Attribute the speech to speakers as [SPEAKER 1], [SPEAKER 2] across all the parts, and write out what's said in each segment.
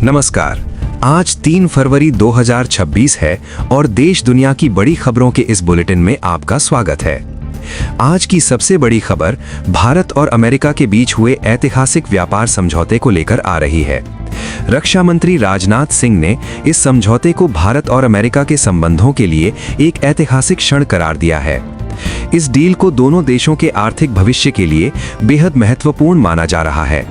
[SPEAKER 1] नमस्कार। आज 3 फरवरी 2026 है और देश दुनिया की बड़ी खबरों के इस बुलेटिन में आपका स्वागत है। आज की सबसे बड़ी खबर भारत और अमेरिका के बीच हुए ऐतिहासिक व्यापार समझौते को लेकर आ रही है। रक्षा मंत्री राजनाथ सिंह ने इस समझौते को भारत और अमेरिका के संबंधों के लिए एक ऐतिहासिक क्षण करार दिया है। इस डील को दोनों देशों के आर्थिक भविष्य के लिए बेहद महत्वपूर्ण माना जा रहा है।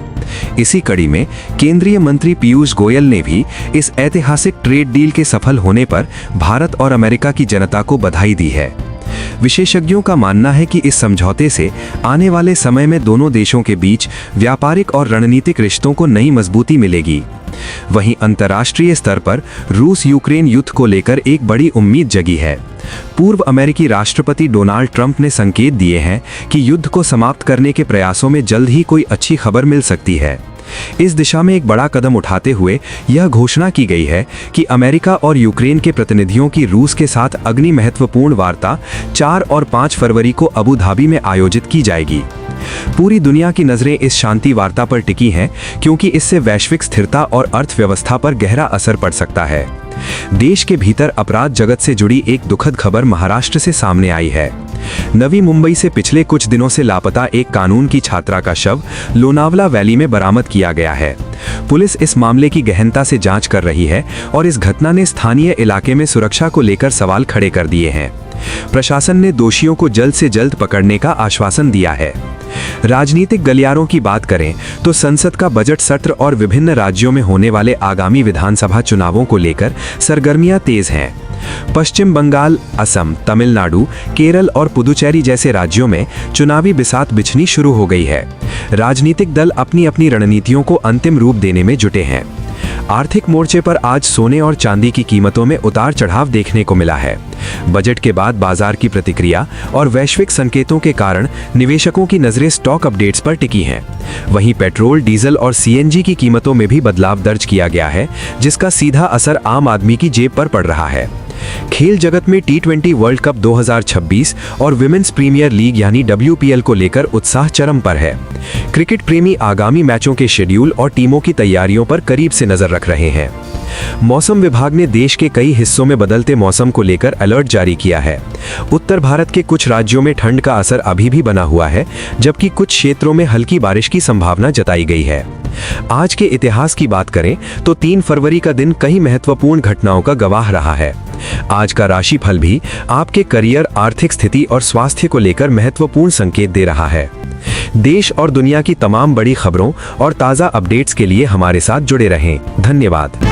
[SPEAKER 1] इसी कड़ी में केंद्रीय मंत्री पीयूष गोयल ने भी इस ऐतिहासिक ट्रेड डील के सफल होने पर भारत और अमेरिका की जनता को बधाई दी है। विशेषज्ञों का मानना है कि इस समझौते से आने वाले समय में दोनों देशों के बीच व्यापारिक और रणनीतिक रिश्तों को नई मजबूती मिलेगी। वहीं अंतर्राष्ट्रीय स्तर पर रूस यूक्रेन युद्ध को लेकर एक बड़ी उम्मीद जगी है। पूर्व अमेरिकी राष्ट्रपति डोनाल्ड ट्रंप ने संकेत दिए हैं कि युद्ध को समाप्त करने के प्रयासों में जल्द ही कोई अच्छी खबर मिल सकती है। इस दिशा में एक बड़ा कदम उठाते हुए यह घोषणा की गई है कि अमेरिका और यूक्रेन के प्रतिनिधियों की रूस के साथ अग्नि महत्वपूर्ण वार्ता 4 और 5 फरवरी को अबू धाबी में आयोजित की जाएगी। पूरी दुनिया की नजरें इस शांति वार्ता पर टिकी हैं क्योंकि इससे वैश्विक स्थिरता और अर्थव्यवस्था पर गहरा असर पड़ सकता है। देश के भीतर अपराध जगत से जुड़ी एक दुखद खबर महाराष्ट्र से सामने आई है। नवी मुंबई से पिछले कुछ दिनों से लापता एक कानून की छात्रा का शव लोनावला वैली में बरामद किया गया है। पुलिस इस मामले की गहनता से जांच कर रही है और इस घटना ने स्थानीय इलाके में सुरक्षा को लेकर सवाल खड़े कर दिए हैं। प्रशासन ने दोषियों को जल्द से जल्द पकड़ने का आश्वासन दिया है। राजनीतिक गलियारों की बात करें तो संसद का बजट सत्र और विभिन्न राज्यों में होने वाले आगामी विधानसभा चुनावों को लेकर सरगर्मियां तेज हैं। पश्चिम बंगाल, असम, तमिलनाडु, केरल और पुदुचेरी जैसे राज्यों में चुनावी बिसात बिछनी शुरू हो गई है। राजनीतिक दल अपनी अपनी रणनीतियों को अंतिम रूप देने में जुटे हैं। आर्थिक मोर्चे पर आज सोने और चांदी की कीमतों में उतार चढ़ाव देखने को मिला है। बजट के बाद बाजार की प्रतिक्रिया और वैश्विक संकेतों के कारण निवेशकों की नजरें स्टॉक अपडेट्स पर टिकी हैं। वहीं पेट्रोल, डीजल और सीएनजी की कीमतों में भी बदलाव दर्ज किया गया है, जिसका सीधा असर आम आदमी की जेब पर पड़ रहा है। खेल जगत में T20 वर्ल्ड कप 2026 और विमेंस प्रीमियर लीग यानी WPL को लेकर उत्साह चरम पर है। क्रिकेट प्रेमी आगामी मैचों के शेड्यूल और टीमों की तैयारियों पर करीब से नजर रख रहे हैं। मौसम विभाग ने देश के कई हिस्सों में बदलते मौसम को लेकर अलर्ट जारी किया है। उत्तर भारत के कुछ राज्यों में ठंड का असर अभी भी बना हुआ है, जबकि कुछ क्षेत्रों में हल्की बारिश की संभावना जताई गई है। आज के इतिहास की बात करें तो 3 फरवरी का दिन कई महत्वपूर्ण घटनाओं का गवाह रहा है। आज का राशिफल भी आपके करियर, आर्थिक स्थिति और स्वास्थ्य को लेकर महत्वपूर्ण संकेत दे रहा है। देश और दुनिया की तमाम बड़ी खबरों और ताज़ा अपडेट्स के लिए हमारे साथ जुड़े रहें। धन्यवाद।